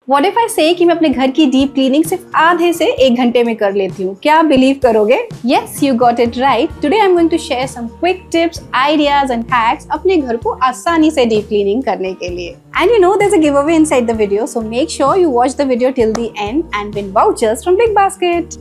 What if I say कि मैं अपने घर की डीप क्लीनिंग सिर्फ आधे से 1 घंटे में कर लेती हूँ? क्या बिलीव करोगे? Yes, you got it right. Today I'm going to share some quick tips, ideas and hacks अपने घर को आसानी से डीप क्लीनिंग करने के लिए. And you know there's a giveaway inside the video, so make sure you watch the video till the end and win vouchers from Big Basket.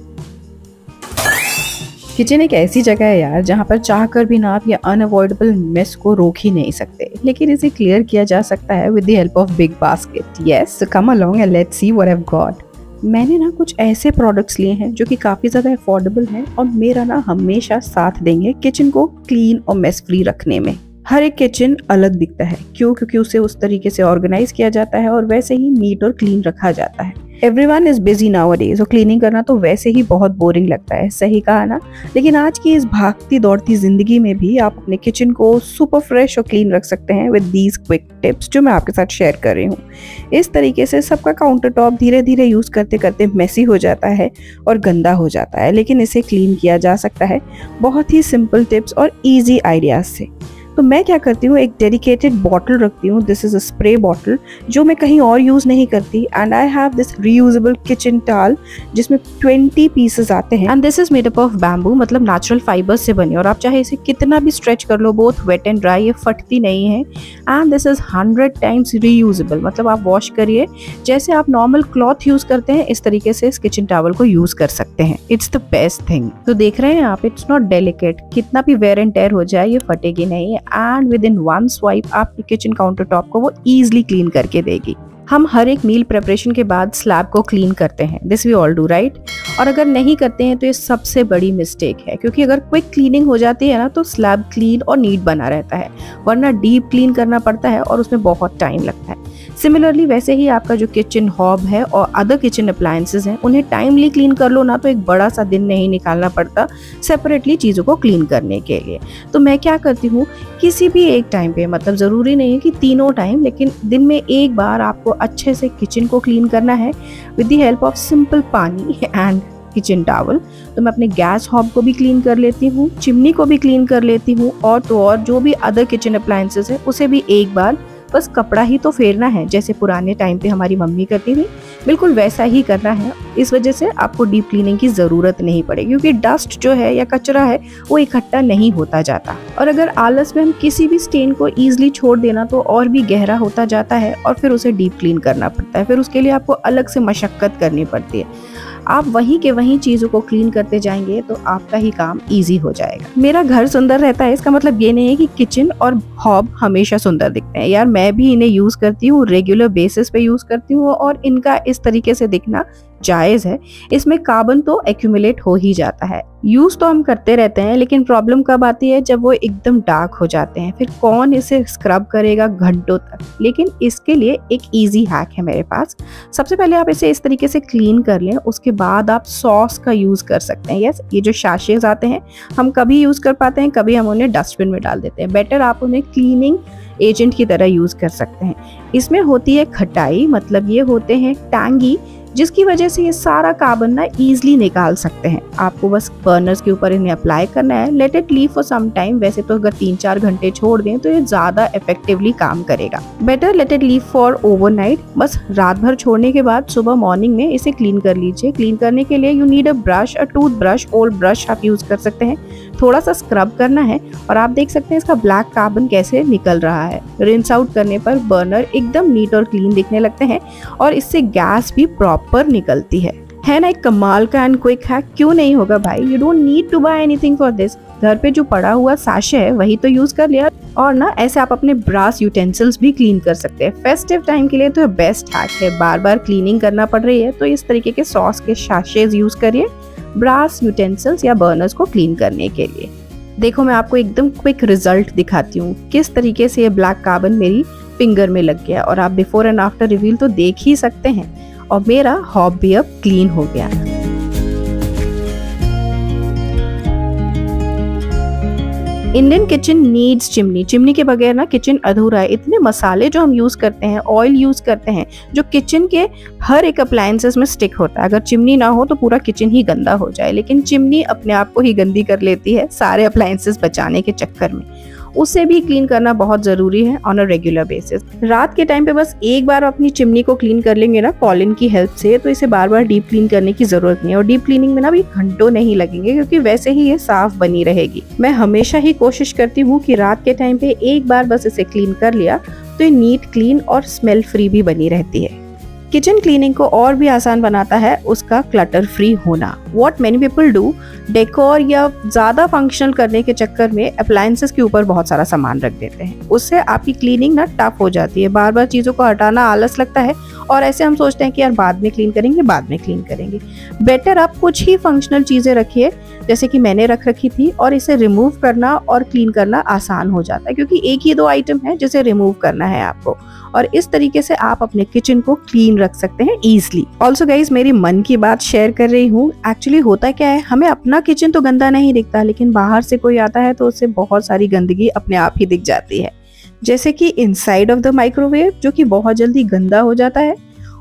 Kitchen एक ऐसी जगह है यार जहाँ पर चाहकर भी ना आप ये अनअवॉइडेबल मेस को रोक ही नहीं सकते, लेकिन इसे क्लियर किया जा सकता है with the help of big basket. Yes, come along and let's see what I have got. मैंने ना कुछ ऐसे प्रोडक्ट्स लिए हैं जो कि काफ़ी ज़्यादा अफोर्डेबल हैं और मेरा ना हमेशा साथ देंगे किचन को क्लीन और मेस फ्री रखने में. हर एक किचन अलग दिखता है, क्योंकि उसे उस तरीके से ऑर्गेनाइज किया जाता है और वैसे ही नीट और क्लीन रखा जाता है. एवरीवन इज बिजी नाउअडेज और क्लीनिंग करना तो वैसे ही बहुत बोरिंग लगता है, सही कहा ना. लेकिन आज की इस भागती दौड़ती जिंदगी में भी आप अपने किचन को सुपर फ्रेश और क्लीन रख सकते हैं विद दीज क्विक टिप्स जो मैं आपके साथ शेयर कर रही हूँ. इस तरीके से सबका काउंटर टॉप धीरे धीरे यूज करते करते मेसी हो जाता है और गंदा हो जाता है, लेकिन इसे क्लीन किया जा सकता है बहुत ही सिंपल टिप्स और ईजी आइडियाज से. तो मैं क्या करती हूँ, एक डेडिकेटेड बॉटल रखती हूँ. This is a spray bottle जो मैं कहीं और यूज़ नहीं करती. And I have this reusable kitchen towel जिसमें 20 पीसेस आते हैं. And this is made up of bamboo, मतलब नेचुरल फाइबर से बनी, और आप चाहे इसे कितना भी स्ट्रेच कर लो, बोथ वेट एंड ड्राई, ये फटती नहीं है. And this is 100 times reusable, मतलब आप वॉश करिए जैसे आप नॉर्मल क्लॉथ यूज करते हैं, इस तरीके से इस किचन टॉवल को यूज कर सकते हैं. It's the best thing. तो देख रहे हैं आप, इट्स नॉट डेलिकेट, कितना भी वेयर एंड टेयर हो जाए ये फटेगी नहीं. And with in one swipe आपके किचन काउंटर टॉप को वो ईजिली क्लीन करके देगी. हम हर एक मील प्रिपरेशन के बाद स्लैब को क्लीन करते हैं, this we all do right. और अगर नहीं करते हैं तो ये सबसे बड़ी मिस्टेक है, क्योंकि अगर क्विक क्लीनिंग हो जाती है ना तो स्लैब क्लीन और नीट बना रहता है, वरना डीप क्लीन करना पड़ता है और उसमें बहुत टाइम लगता है. सिमिलरली वैसे ही आपका जो किचन हॉब है और अदर किचन अप्लायंसेस हैं, उन्हें टाइमली क्लीन कर लो ना तो एक बड़ा सा दिन नहीं निकालना पड़ता सेपरेटली चीज़ों को क्लीन करने के लिए. तो मैं क्या करती हूँ, किसी भी एक टाइम पे, मतलब ज़रूरी नहीं है कि तीनों टाइम, लेकिन दिन में एक बार आपको अच्छे से किचन को क्लीन करना है with the help of simple पानी एंड किचन टॉवल. तो मैं अपने गैस हॉब को भी क्लीन कर लेती हूँ, चिमनी को भी क्लीन कर लेती हूँ, और तो और जो भी अदर किचन अप्लायंसेस है उसे भी एक बार बस कपड़ा ही तो फेरना है, जैसे पुराने टाइम पे हमारी मम्मी करती थी, बिल्कुल वैसा ही करना है. इस वजह से आपको डीप क्लीनिंग की ज़रूरत नहीं पड़ेगी, क्योंकि डस्ट जो है या कचरा है वो इकट्ठा नहीं होता जाता. और अगर आलस में हम किसी भी स्टेन को ईजिली छोड़ देना तो और भी गहरा होता जाता है और फिर उसे डीप क्लीन करना पड़ता है. फिर उसके लिए आपको अलग से मशक्क़त करनी पड़ती है. आप वहीं के वहीं चीज़ों को क्लीन करते जाएंगे तो आपका ही काम इजी हो जाएगा. मेरा घर सुंदर रहता है, इसका मतलब ये नहीं है कि किचन और हॉब हमेशा सुंदर दिखते हैं. यार मैं भी इन्हें यूज़ करती हूँ, रेगुलर बेसिस पे यूज़ करती हूँ, और इनका इस तरीके से दिखना जायज़ है. इसमें कार्बन तो एक्यूमुलेट हो ही जाता है. यूज़ तो हम करते रहते हैं, लेकिन प्रॉब्लम कब आती है, जब वो एकदम डार्क हो जाते हैं. फिर कौन इसे स्क्रब करेगा घंटों तक. लेकिन इसके लिए एक इजी हैक है मेरे पास. सबसे पहले आप इसे इस तरीके से क्लीन कर लें, उसके बाद आप सॉस का यूज़ कर सकते हैं. यस, ये जो शाशेज आते हैं हम कभी यूज़ कर पाते हैं, कभी हम उन्हें डस्टबिन में डाल देते हैं. बेटर आप उन्हें क्लीनिंग एजेंट की तरह यूज़ कर सकते हैं. इसमें होती है खटाई, मतलब ये होते हैं टैंगी, जिसकी वजह से ये सारा कार्बन ना ईजिली निकाल सकते हैं. आपको बस बर्नर्स के ऊपर इन्हें अप्लाई करना है. Let it leave for some time. वैसे तो अगर 3-4 घंटे छोड़ दें तो ये ज़्यादा इफेक्टिवली काम करेगा. Better late it leave for overnight. बस रात भर छोड़ने के बाद सुबह मॉर्निंग में इसे क्लीन कर लीजिए. क्लीन करने के लिए you need a brush, a tooth brush, old brush आप यूज़ कर सकते हैं. थोड़ा सा स्क्रब करना है और आप देख सकते हैं इसका ब्लैक कार्बन कैसे निकल रहा है. रिंस आउट करने पर बर्नर एकदम नीट और क्लीन दिखने लगते हैं और इससे गैस भी प्रॉपर निकलती है ना. एक कमाल का एंड क्विक हैक क्यों नहीं होगा भाई. You don't need to buy anything for this. घर पे जो पड़ा हुआ साशे है वही तो यूज कर लिया. और ना ऐसे आप अपने ब्रास यूटेंसिल्स भी क्लीन कर सकते हैं. फेस्टिव टाइम के लिए तो बेस्ट हैक है. बार बार क्लीनिंग करना पड़ रही है तो इस तरीके के सॉस के साशेज यूज करिए ब्रास यूटेंसिल्स या बर्नर्स को क्लीन करने के लिए. देखो मैं आपको एकदम क्विक रिजल्ट दिखाती हूँ किस तरीके से ये ब्लैक कार्बन मेरी फिंगर में लग गया, और आप बिफोर एंड आफ्टर रिवील तो देख ही सकते हैं. और मेरा हॉब भी अब क्लीन हो गया. Indian kitchen needs chimney. Chimney के बगैर ना किचन अधूरा है. इतने मसाले जो हम यूज करते हैं, ऑयल यूज करते हैं, जो किचन के हर एक अप्लायंसेस में स्टिक होता है. अगर चिमनी ना हो तो पूरा किचन ही गंदा हो जाए, लेकिन चिमनी अपने आप को ही गंदी कर लेती है सारे अप्लायंसेस बचाने के चक्कर में. उसे भी क्लीन करना बहुत जरूरी है ऑन अ रेगुलर बेसिस। रात के टाइम पे बस एक बार अपनी चिमनी को क्लीन कर लेंगे ना कॉलिन की हेल्प से, तो इसे बार बार डीप क्लीन करने की जरूरत नहीं है। और डीप क्लीनिंग में ना भी घंटों नहीं लगेंगे, क्योंकि वैसे ही ये साफ बनी रहेगी। मैं हमेशा ही कोशिश करती हूँ कि रात के टाइम पे एक बार बस इसे क्लीन कर लिया तो ये नीट, क्लीन और स्मेल फ्री भी बनी रहती है। किचन क्लीनिंग को और भी आसान बनाता है उसका क्लटर फ्री होना। What many people do, decor या ज्यादा फंक्शनल करने के चक्कर में अप्लायंसेस के ऊपर बहुत सारा सामान रख देते हैं। उससे आपकी क्लीनिंग ना टफ हो जाती है, बार बार चीजों को हटाना आलस लगता है और ऐसे हम सोचते हैं कि यार बाद में क्लीन करेंगे, बाद में क्लीन करेंगे। बेटर आप कुछ ही फंक्शनल चीजें रखिए, जैसे कि मैंने रख रखी थी, और इसे रिमूव करना और क्लीन करना आसान हो जाता है, क्योंकि एक ही 2 आइटम है जिसे रिमूव करना है आपको। और इस तरीके से आप अपने किचन को क्लीन रख सकते हैं इजीली। ऑल्सो गाइज, मेरी मन की बात शेयर कर रही हूँ। एक्चुअली होता क्या है, हमें अपना किचन तो गंदा नहीं दिखता, लेकिन बाहर से कोई आता है तो उससे बहुत सारी गंदगी अपने आप ही दिख जाती है। जैसे कि इनसाइड ऑफ द माइक्रोवेव, जो कि बहुत जल्दी गंदा हो जाता है।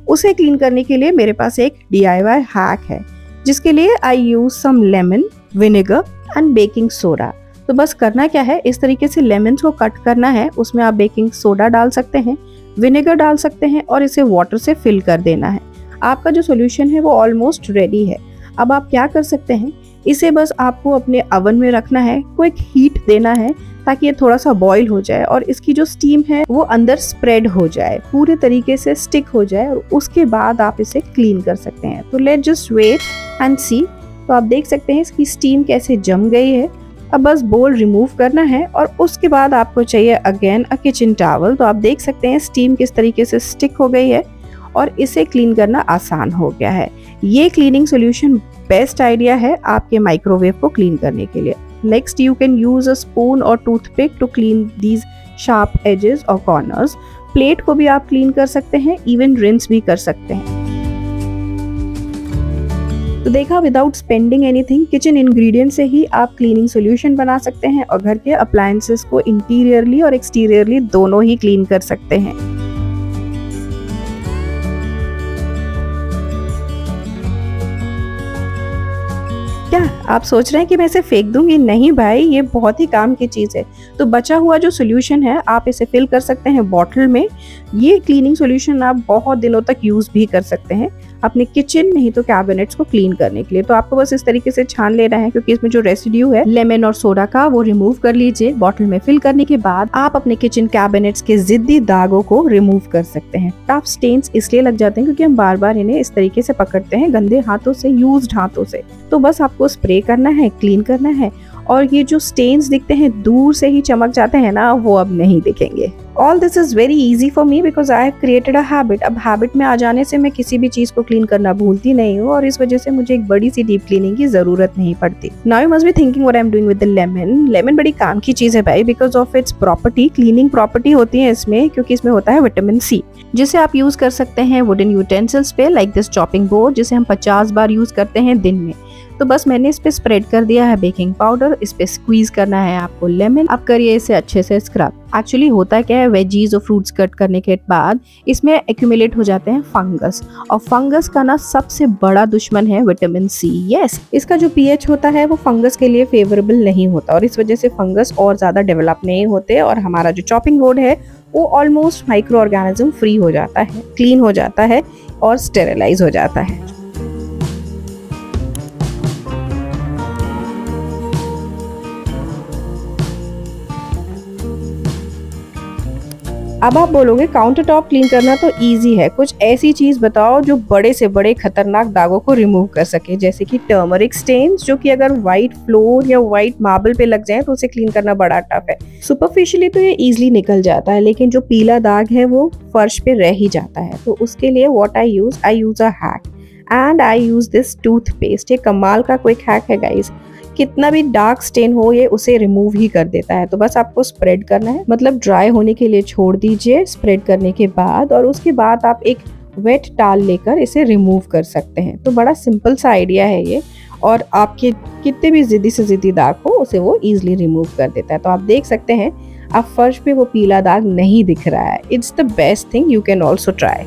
उसे क्लीन करने के लिए मेरे पास एक DIY हैक है, जिसके लिए I use some lemon, vinegar and baking soda. तो बस करना क्या है, इस तरीके से लेमन को कट करना है, उसमें आप बेकिंग सोडा डाल सकते हैं, विनेगर डाल सकते हैं और इसे वाटर से फिल कर देना है। आपका जो सोल्यूशन है वो ऑलमोस्ट रेडी है। अब आप क्या कर सकते हैं, इसे बस आपको अपने ओवन में रखना है, क्विक हीट देना है ताकि ये थोड़ा सा बॉईल हो जाए और इसकी जो स्टीम है वो अंदर स्प्रेड हो जाए, पूरे तरीके से स्टिक हो जाए, और उसके बाद आप इसे क्लीन कर सकते हैं। तो लेट जस्ट वेट एंड सी। तो आप देख सकते हैं इसकी स्टीम कैसे जम गई है। अब बस बोल रिमूव करना है और उसके बाद आपको चाहिए अगेन अ किचन टॉवल। तो आप देख सकते हैं स्टीम किस तरीके से स्टिक हो गई है और इसे क्लीन करना आसान हो गया है। ये क्लीनिंग सॉल्यूशन बेस्ट आइडिया है आपके माइक्रोवेव को क्लीन करने के लिए। Next, you can use a spoon और toothpick to clean these sharp edges और कॉर्नर्स। प्लेट को भी आप क्लीन कर सकते हैं, इवन रिंस भी कर सकते हैं। तो देखा, without spending anything, kitchen ingredient से ही आप क्लीनिंग सॉल्यूशन बना सकते हैं और घर के अप्लायंसेस को इंटीरियरली और एक्सटीरियरली दोनों ही क्लीन कर सकते हैं। क्या आप सोच रहे हैं कि मैं इसे फेंक दूंगी? नहीं भाई, ये बहुत ही काम की चीज है। तो बचा हुआ जो सोल्यूशन है आप इसे फिल कर सकते हैं बॉटल में। ये क्लीनिंग सोल्यूशन आप बहुत दिनों तक यूज भी कर सकते हैं अपने किचन, नहीं तो कैबिनेट्स को क्लीन करने के लिए। तो आपको बस इस तरीके से छान लेना है, क्योंकि इसमें जो रेसिड्यू है लेमन और सोडा का वो रिमूव कर लीजिए। बॉटल में फिल करने के बाद आप अपने किचन कैबिनेट्स के जिद्दी दागों को रिमूव कर सकते हैं। टफ स्टेन्स इसलिए लग जाते हैं क्योंकि हम बार बार इन्हें इस तरीके से पकड़ते हैं गंदे हाथों से, यूज्ड हाथों से। तो बस आपको स्प्रे करना है, क्लीन करना है, और ये जो स्टेन्स दिखते हैं दूर से ही चमक जाते हैं ना, वो अब नहीं दिखेंगे। All this is very easy for me because I have created a habit. अब हैबिट में आ जाने से मैं किसी भी चीज को क्लीन करना भूलती नहीं हूँ और इस वजह से मुझे एक बड़ी सी डीप क्लीनिंग की जरूरत नहीं पड़ती। Now you must be thinking what I'm doing with the lemon. Lemon बड़ी काम की चीज है भाई, because of its property, cleaning property होती है इसमें, क्योंकि इसमें होता है विटामिन C, जिसे आप यूज कर सकते हैं वुडन यूटेंसिल्स पे, लाइक दिस चॉपिंग बोर्ड, जिसे हम 50 बार यूज करते हैं दिन में। तो बस मैंने इस पे स्प्रेड कर दिया है बेकिंग पाउडर, इस पे स्क्वीज करना है आपको लेमन। अब करिए इसे अच्छे से स्क्रब। एक्चुअली होता क्या है, वेजीज और फ्रूट्स कट करने के बाद इसमें एक्यूमुलेट हो जाते हैं फंगस, और फंगस का ना सबसे बड़ा दुश्मन है विटामिन C। यस, इसका जो pH होता है वो फंगस के लिए फेवरेबल नहीं होता और इस वजह से फंगस और ज्यादा डेवलप नहीं होते और हमारा जो चॉपिंग बोर्ड है वो ऑलमोस्ट माइक्रो ऑर्गेनिज्म फ्री हो जाता है, क्लीन हो जाता है और स्टेरिलाइज हो जाता है। अब आप बोलोगे काउंटर टॉप क्लीन करना तो इजी है, कुछ ऐसी चीज बताओ जो बड़े से बड़े खतरनाक दागों को रिमूव कर सके, जैसे कि टर्मरिक स्टेन्स, जो कि अगर व्हाइट फ्लोर या व्हाइट मार्बल पे लग जाए तो उसे क्लीन करना बड़ा टफ है। सुपरफिशियली तो ये इजीली निकल जाता है, लेकिन जो पीला दाग है वो फर्श पे रह ही जाता है। तो उसके लिए what I use a hack and I use this toothpaste. ये कमाल का क्विक हैक है गाइस, कितना भी डार्क स्टेन हो ये उसे रिमूव ही कर देता है। तो बस आपको स्प्रेड करना है, मतलब ड्राई होने के लिए छोड़ दीजिए स्प्रेड करने के बाद, और उसके बाद आप एक वेट टॉवल लेकर इसे रिमूव कर सकते हैं। तो बड़ा सिंपल सा आइडिया है ये, और आपके कितने भी जिद्दी से जिद्दी दाग हो उसे वो इजिली रिमूव कर देता है। तो आप देख सकते हैं अब फर्श पे वो पीला दाग नहीं दिख रहा है। It's the best thing, you can also try.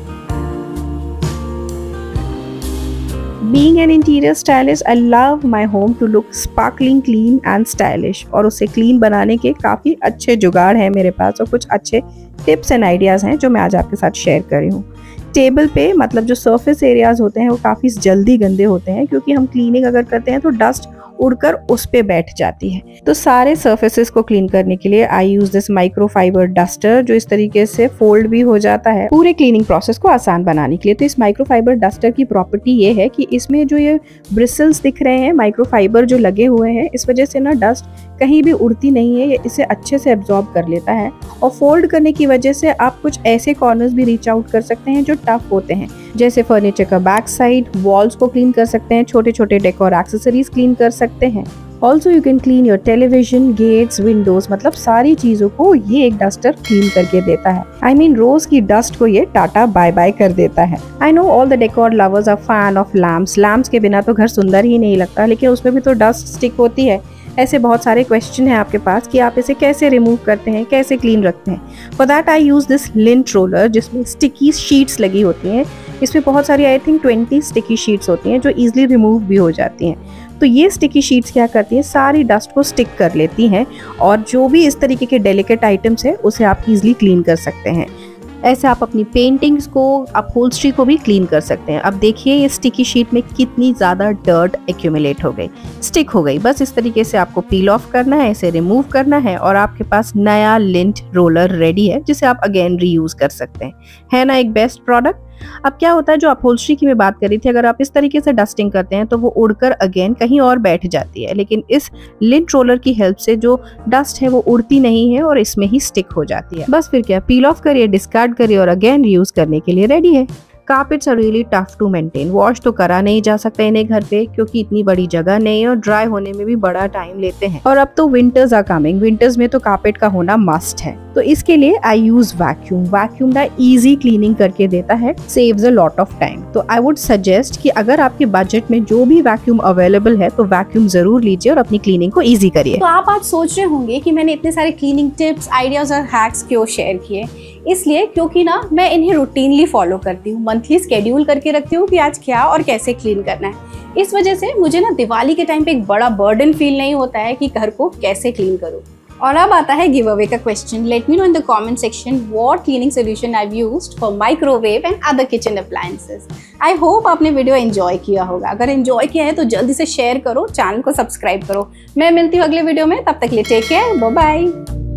Being an interior stylist, I love my home to look sparkling, clean and stylish. और उसे क्लीन बनाने के काफ़ी अच्छे जुगाड़ हैं मेरे पास और कुछ अच्छे टिप्स एंड आइडियाज़ हैं जो मैं आज आपके साथ शेयर कर रही हूँ। टेबल पे मतलब जो सरफेस एरियाज होते हैं वो काफ़ी जल्दी गंदे होते हैं क्योंकि हम क्लीनिंग अगर करते हैं तो डस्ट उड़कर उस पे बैठ जाती है। तो सारे सरफेसेस को क्लीन करने के लिए I use this microfibre duster जो इस तरीके से फोल्ड भी हो जाता है पूरे क्लीनिंग प्रोसेस को आसान बनाने के लिए। तो इस माइक्रोफाइबर डस्टर की प्रॉपर्टी ये है कि इसमें जो ये ब्रिसल्स दिख रहे हैं माइक्रोफाइबर जो लगे हुए हैं, इस वजह से ना डस्ट कहीं भी उड़ती नहीं है, ये इसे अच्छे से एब्जॉर्ब कर लेता है। और फोल्ड करने की वजह से आप कुछ ऐसे कॉर्नर्स भी रीच आउट कर सकते हैं जो टफ होते हैं, जैसे फर्नीचर का बैक साइड, वॉल्स को क्लीन कर सकते हैं, छोटे छोटे डेकोर एक्सेसरीज क्लीन कर सकते हैं। Also you can clean your television, gates, windows, मतलब सारी चीजों को ये एक डस्टर क्लीन करके देता है। I mean, रोज की डस्ट को ये टाटा बाय बाय कर देता है। I know all the decor lovers are fan of lamps. Lamps के बिना तो घर सुंदर ही नहीं लगता, लेकिन उसमें भी तो डस्ट स्टिक होती है। ऐसे बहुत सारे क्वेश्चन हैं आपके पास कि आप इसे कैसे रिमूव करते हैं, कैसे क्लीन रखते हैं। For that I use this lint roller जिसमें स्टिकी शीट्स लगी होती हैं। इसमें बहुत सारी आई थिंक 20 स्टिकी शीट्स होती हैं जो ईजिली रिमूव भी हो जाती हैं। तो ये स्टिकी शीट्स क्या करती हैं, सारी डस्ट को स्टिक कर लेती हैं और जो भी इस तरीके के डेलिकेट आइटम्स है उसे आप ईजिली क्लीन कर सकते हैं। ऐसे आप अपनी पेंटिंग्स को, अपहोल्स्ट्री को भी क्लीन कर सकते हैं। अब देखिए ये स्टिकी शीट में कितनी ज़्यादा डर्ट एक्यूमुलेट हो गई, स्टिक हो गई। बस इस तरीके से आपको पील ऑफ करना है, इसे रिमूव करना है और आपके पास नया लिंट रोलर रेडी है जिसे आप अगेन रीयूज कर सकते हैं। है ना एक बेस्ट प्रोडक्ट। अब क्या होता है, जो अपहोल्स्ट्री की मैं बात कर रही थी, अगर आप इस तरीके से डस्टिंग करते हैं तो वो उड़कर अगेन कहीं और बैठ जाती है, लेकिन इस लिंट रोलर की हेल्प से जो डस्ट है वो उड़ती नहीं है और इसमें ही स्टिक हो जाती है। बस फिर क्या, पील ऑफ करिए, डिस्कार्ड करिए और अगेन रीयूज करने के लिए रेडी है। Carpets are really tough to maintain. Wash तो करा नहीं जा सकता इन्हें घर पे क्योंकि इतनी बड़ी जगह नहीं है और ड्राई होने में भी बड़ा टाइम लेते हैं। और अब तो विंटर्स आर कमिंग, विंटर्स में तो कार्पेट का होना मस्ट है। तो इसके लिए आई यूज वैक्यूम। वैक्यूम ना इजी क्लीनिंग करके देता है, saves a lot of time. तो आई वुड सजेस्ट कि अगर आपके बजट में जो भी वैक्यूम अवेलेबल है तो वैक्यूम जरूर लीजिए और अपनी क्लीनिंग को ईजी करिए। तो आप आज सोच रहे होंगे कि मैंने इतने सारे क्लीनिंग टिप्स, आइडियाज और हैक्स क्यों शेयर किए। इसलिए क्योंकि ना मैं इन्हें रूटीनली फॉलो करती हूँ, मंथली स्केड्यूल करके रखती हूँ कि आज क्या और कैसे क्लीन करना है। इस वजह से मुझे ना दिवाली के टाइम पे एक बड़ा बर्डन फील नहीं होता है कि घर को कैसे क्लीन करूँ। और अब आता है गिव अवे का question. Let me know in the comment section what cleaning solution I have used for microwave and other kitchen appliances. I hope आपने वीडियो एंजॉय किया होगा। अगर एंजॉय किया है तो जल्दी से शेयर करो, चैनल को सब्सक्राइब करो। मैं मिलती हूँ अगले वीडियो में, तब तक के लिए टेक केयर, बाय बाय।